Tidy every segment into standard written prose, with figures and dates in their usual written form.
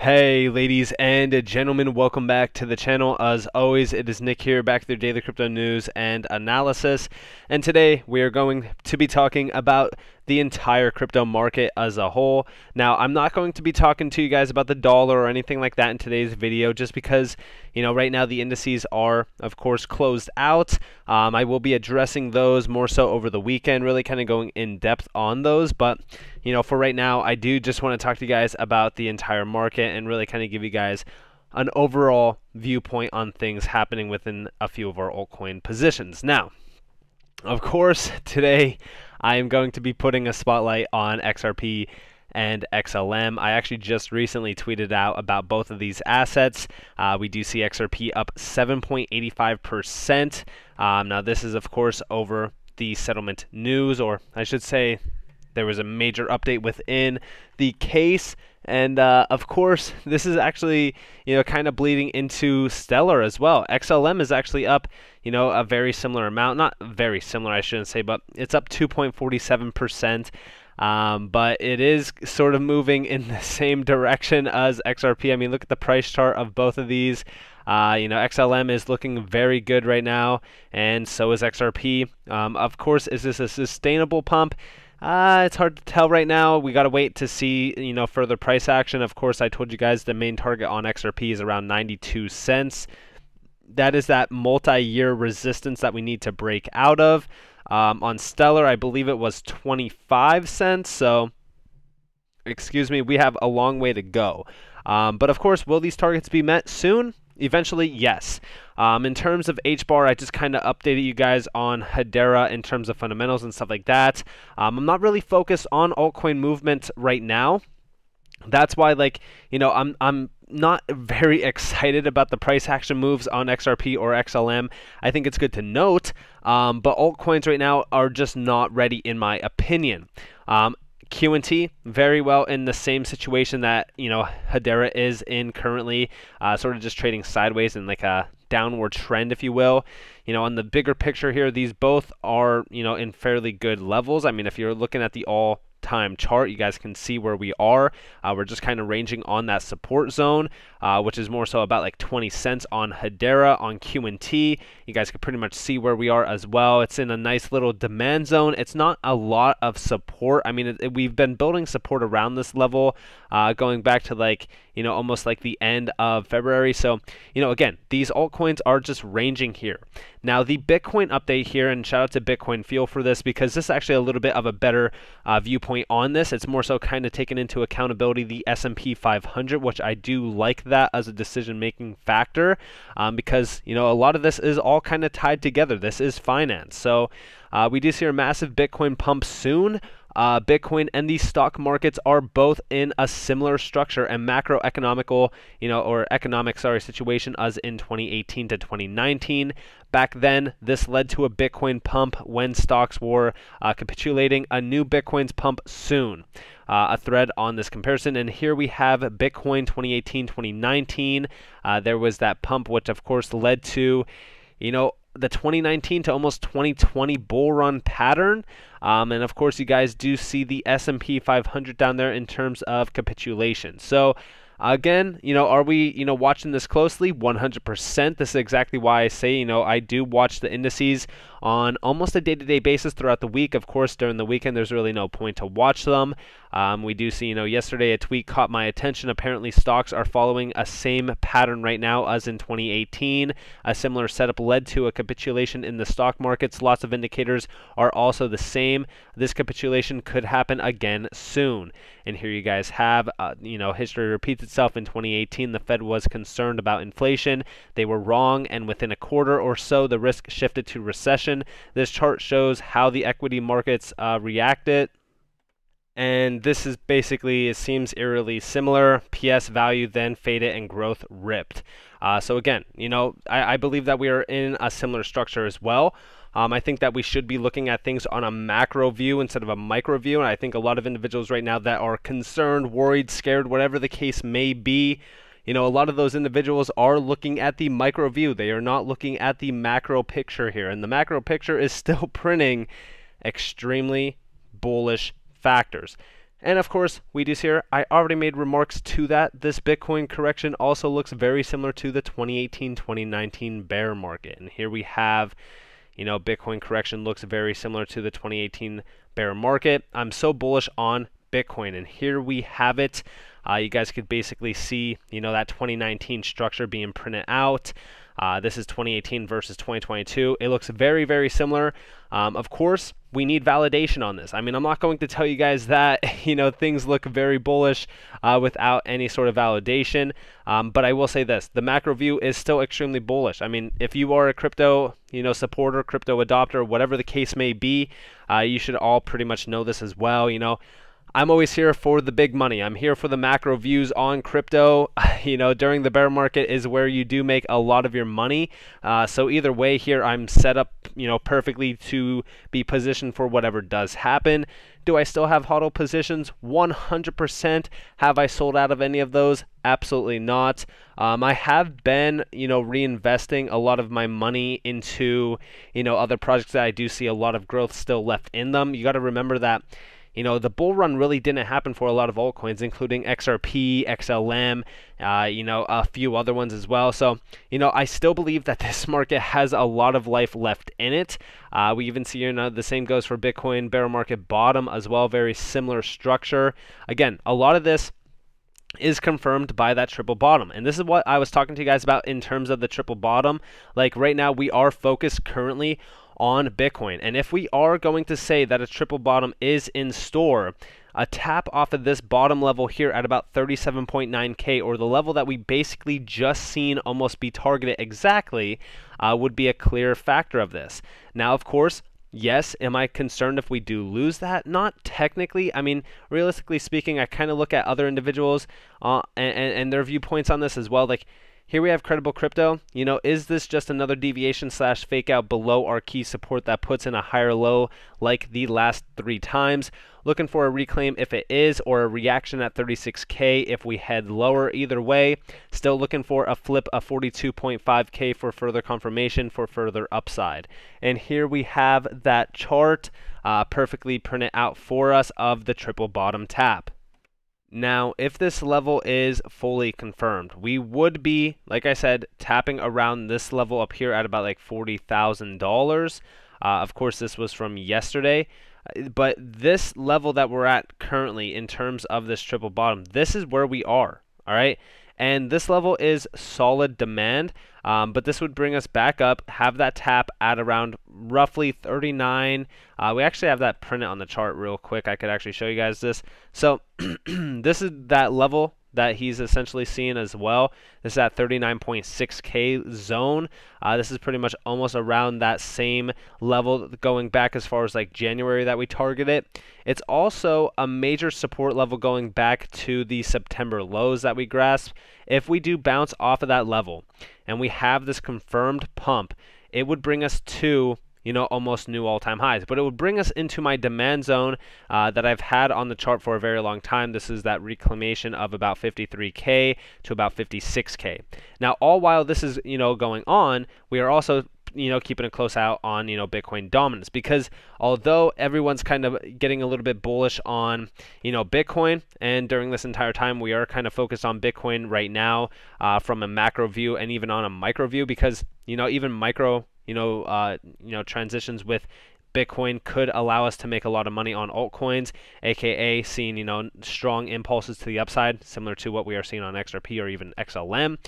Hey ladies and gentlemen, welcome back to the channel. As always, it is Nick here, back with your daily crypto news and analysis. And today we are going to be talking about the entire crypto market as a whole. Now, I'm not going to be talking to you guys about the dollar or anything like that in today's video, just because, right now the indices are, of course, closed out. I will be addressing those more so over the weekend, really kind of going in depth on those. But, for right now, I do just want to talk to you guys about the entire market and really kind of give you guys an overall viewpoint on things happening within a few of our altcoin positions. Now, of course, today I am going to be putting a spotlight on XRP and XLM. I actually just recently tweeted out about both of these assets. We do see XRP up 7.85%. Now, this is, of course, over the settlement news, or I should say there was a major update within the case. And of course, this is actually, kind of bleeding into Stellar as well. XLM is actually up, a very similar amount. Not very similar, I shouldn't say, but it's up 2.47%. But it is sort of moving in the same direction as XRP. I mean, look at the price chart of both of these. XLM is looking very good right now, and so is XRP. Of course, is this a sustainable pump? It's hard to tell right now. We got to wait to see, further price action. Of course, I told you guys the main target on XRP is around 92 cents. That is that multi-year resistance that we need to break out of. On Stellar, I believe it was 25 cents. So, excuse me, we have a long way to go. But of course, will these targets be met soon? Eventually, yes. In terms of Hbar, I just kind of updated you guys on Hedera in terms of fundamentals and stuff like that. I'm not really focused on altcoin movement right now. That's why, I'm not very excited about the price action moves on XRP or XLM. I think it's good to note, but altcoins right now are just not ready, in my opinion. QNT, very well in the same situation that, Hedera is in currently, sort of just trading sideways in like a downward trend, if you will. On the bigger picture here, these both are, in fairly good levels. I mean, if you're looking at the all-time chart, you guys can see where we are. We're just kind of ranging on that support zone, which is more so about like 20 cents on Hedera. On QNT, you guys can pretty much see where we are as well. It's in a nice little demand zone. It's not a lot of support. I mean, we've been building support around this level, going back to almost like the end of February. So, again, these altcoins are just ranging here. Now, the Bitcoin update here, and shout out to Bitcoin Fuel for this, because this is actually a little bit of a better viewpoint on this. It's more so kind of taking into accountability the S&P 500, which I do like that as a decision-making factor, because, a lot of this is all kind of tied together. This is finance. So we do see a massive Bitcoin pump soon. Bitcoin and the stock markets are both in a similar structure and macroeconomical, or economic, situation as in 2018 to 2019. Back then, this led to a Bitcoin pump when stocks were capitulating. A new Bitcoin's pump soon. A thread on this comparison, and here we have Bitcoin 2018-2019. There was that pump, which of course led to, the 2019 to almost 2020 bull run pattern. And of course, you guys do see the S&P 500 down there in terms of capitulation. So again, are we, watching this closely? 100%. This is exactly why I say, I do watch the indices on almost a day-to-day basis throughout the week. Of course, during the weekend, there's really no point to watch them. We do see, yesterday a tweet caught my attention. Apparently, stocks are following a same pattern right now as in 2018. A similar setup led to a capitulation in the stock markets. Lots of indicators are also the same. This capitulation could happen again soon. And here you guys have, history repeats itself. In 2018, the Fed was concerned about inflation. They were wrong, and within a quarter or so, the risk shifted to recession. This chart shows how the equity markets reacted. And this is basically, it seems eerily similar. PS value then faded and growth ripped. So again, I believe that we are in a similar structure as well. I think that we should be looking at things on a macro view instead of a micro view. And I think a lot of individuals right now that are concerned, worried, scared, whatever the case may be, a lot of those individuals are looking at the micro view. They are not looking at the macro picture here. And the macro picture is still printing extremely bullish factors. And of course, we do see here, I already made remarks to that. This Bitcoin correction also looks very similar to the 2018-2019 bear market. And here we have, Bitcoin correction looks very similar to the 2018 bear market. I'm so bullish on Bitcoin, and here we have it. You guys could basically see, that 2019 structure being printed out. This is 2018 versus 2022. It looks very, very similar. Of course, we need validation on this. I mean, I'm not going to tell you guys that, things look very bullish without any sort of validation. But I will say this, the macro view is still extremely bullish. I mean, if you are a crypto, supporter, crypto adopter, whatever the case may be, you should all pretty much know this as well. I'm always here for the big money. I'm here for the macro views on crypto. During the bear market is where you do make a lot of your money. So either way here, I'm set up, perfectly to be positioned for whatever does happen. Do I still have HODL positions? 100%. Have I sold out of any of those? Absolutely not. I have been, reinvesting a lot of my money into, other projects that I do see a lot of growth still left in them. You got to remember that the bull run really didn't happen for a lot of altcoins, including XRP, XLM, a few other ones as well. So, I still believe that this market has a lot of life left in it. We even see here the same goes for Bitcoin bear market bottom as well, very similar structure. Again, a lot of this is confirmed by that triple bottom. And this is what I was talking to you guys about in terms of the triple bottom. Like right now, we are focused currently on Bitcoin. And if we are going to say that a triple bottom is in store, a tap off of this bottom level here at about 37.9K, or the level that we basically just seen almost be targeted exactly, would be a clear factor of this. Now, of course, yes, am I concerned if we do lose that? Not technically. I mean, realistically speaking, I kind of look at other individuals and their viewpoints on this as well. Like, here we have Credible Crypto. Is this just another deviation / fake out below our key support that puts in a higher low like the last 3 times? Looking for a reclaim if it is, or a reaction at 36K if we head lower. Either way, still looking for a flip of 42.5K for further confirmation for further upside. And here we have that chart perfectly printed out for us of the triple bottom tap. Now, if this level is fully confirmed, we would be, like I said, tapping around this level up here at about like $40,000. Of course, this was from yesterday. But this level that we're at currently in terms of this triple bottom, this is where we are, all right? And this level is solid demand, but this would bring us back up, have that tap at around roughly 39. We actually have that printed on the chart real quick. I could actually show you guys this. So this is that level that he's essentially seeing as well. This is at 39.6K zone. This is pretty much almost around that same level going back as far as like January that we targeted. It's also a major support level going back to the September lows that we grasped. If we do bounce off of that level and we have this confirmed pump, it would bring us to almost new all-time highs. But it would bring us into my demand zone that I've had on the chart for a very long time. This is that reclamation of about 53K to about 56K. Now, all while this is, going on, we are also keeping a close eye on, Bitcoin dominance, because although everyone's kind of getting a little bit bullish on, Bitcoin, and during this entire time, we are kind of focused on Bitcoin right now from a macro view and even on a micro view, because, even micro transitions with Bitcoin could allow us to make a lot of money on altcoins, aka seeing strong impulses to the upside, similar to what we are seeing on XRP or even XLM.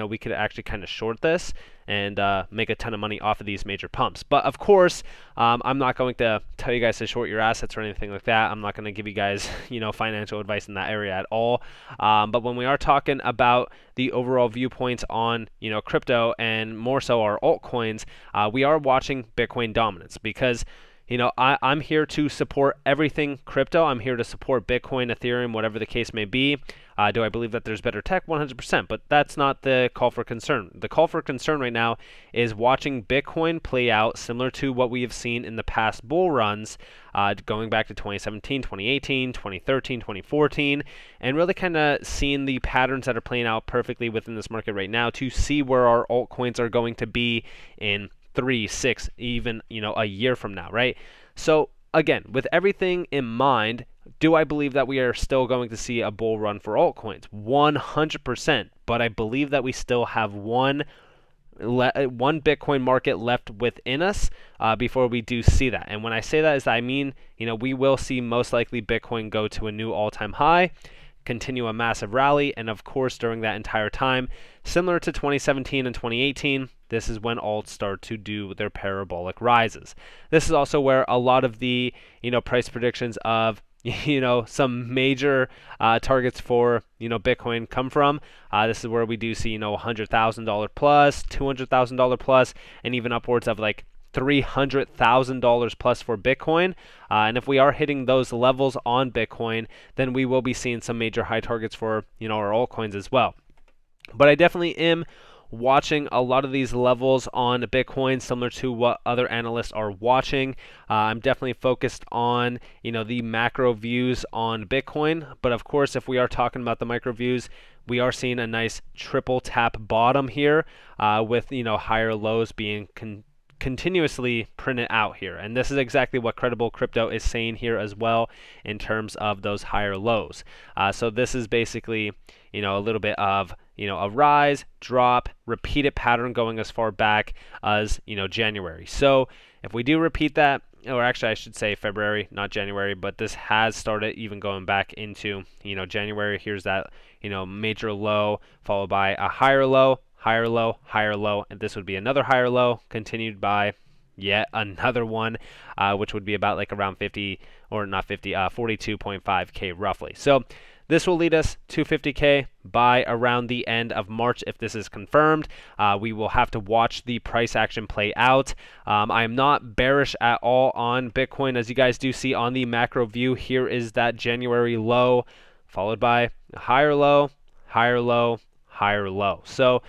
We could actually kind of short this and make a ton of money off of these major pumps. But of course, I'm not going to tell you guys to short your assets or anything like that. I'm not going to give you guys, financial advice in that area at all. But when we are talking about the overall viewpoints on, crypto and more so our altcoins, we are watching Bitcoin dominance, because I'm here to support everything crypto. I'm here to support Bitcoin, Ethereum, whatever the case may be. Do I believe that there's better tech? 100%, but that's not the call for concern. The call for concern right now is watching Bitcoin play out similar to what we have seen in the past bull runs, going back to 2017, 2018, 2013, 2014, and really kind of seeing the patterns that are playing out perfectly within this market right now to see where our altcoins are going to be in 3, 6, even a year from now, right? So again, with everything in mind, do I believe that we are still going to see a bull run for altcoins? 100%. But I believe that we still have one Bitcoin market left within us before we do see that. And when I say that, I mean, we will see most likely Bitcoin go to a new all-time high, continue a massive rally, and of course during that entire time, similar to 2017 and 2018, this is when alts start to do their parabolic rises. This is also where a lot of the price predictions of some major targets for Bitcoin come from. This is where we do see $100,000 plus, $200,000 plus, and even upwards of like $300,000 plus for Bitcoin. And if we are hitting those levels on Bitcoin, then we will be seeing some major high targets for our altcoins as well. But I definitely am watching a lot of these levels on Bitcoin, similar to what other analysts are watching. I'm definitely focused on the macro views on Bitcoin, but of course, if we are talking about the micro views, we are seeing a nice triple tap bottom here, with higher lows being continuously printed out here. And this is exactly what Credible Crypto is saying here as well in terms of those higher lows. So this is basically a little bit of a rise, drop, repeated pattern going as far back as January. So if we do repeat that, or actually I should say February, not January, but this has started even going back into January. Here's that major low followed by a higher low, higher low, higher low, and this would be another higher low continued by yet another one, which would be about like around 50 or not 50, 42.5K roughly. So this will lead us to 50K by around the end of March if this is confirmed. We will have to watch the price action play out. I am not bearish at all on Bitcoin. As you guys do see on the macro view, here is that January low followed by a higher low, higher low, higher low. So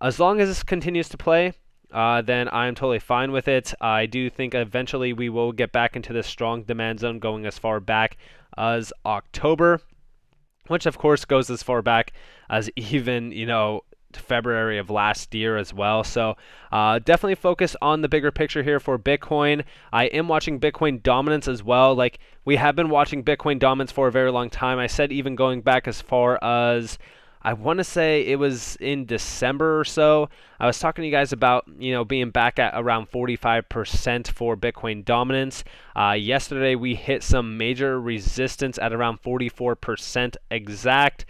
as long as this continues to play, then I'm totally fine with it. I do think eventually we will get back into this strong demand zone going as far back as October, which of course goes as far back as even, February of last year as well. So definitely focus on the bigger picture here for Bitcoin. I am watching Bitcoin dominance as well. Like, we have been watching Bitcoin dominance for a very long time. I said even going back as far as, I want to say it was in December or so, I was talking to you guys about, being back at around 45% for Bitcoin dominance. Yesterday, we hit some major resistance at around 44% exact,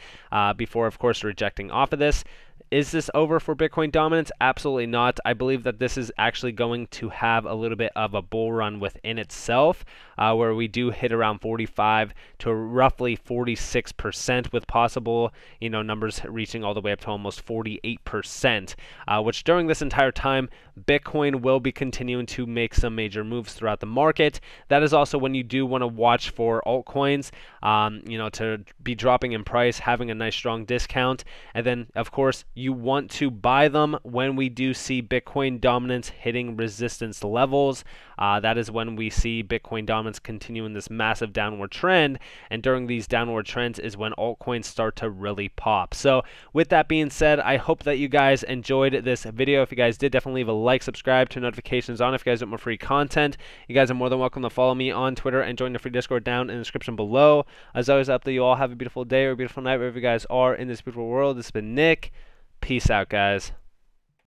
before, of course, rejecting off of this. Is this over for Bitcoin dominance? Absolutely not. I believe that this is actually going to have a little bit of a bull run within itself, where we do hit around 45 to roughly 46%, with possible, numbers reaching all the way up to almost 48%, which during this entire time, Bitcoin will be continuing to make some major moves throughout the market. That is also when you do want to watch for altcoins, to be dropping in price, having a nice strong discount. And then, of course, you want to buy them when we do see Bitcoin dominance hitting resistance levels. That is when we see Bitcoin dominance continuing this massive downward trend. And during these downward trends is when altcoins start to really pop. So with that being said, I hope that you guys enjoyed this video. If you guys did, definitely leave a like, subscribe, turn notifications on if you guys want more free content. You guys are more than welcome to follow me on Twitter and join the free Discord down in the description below. As always, I hope that you all have a beautiful day or a beautiful night wherever you guys are in this beautiful world. This has been Nick. Peace out, guys.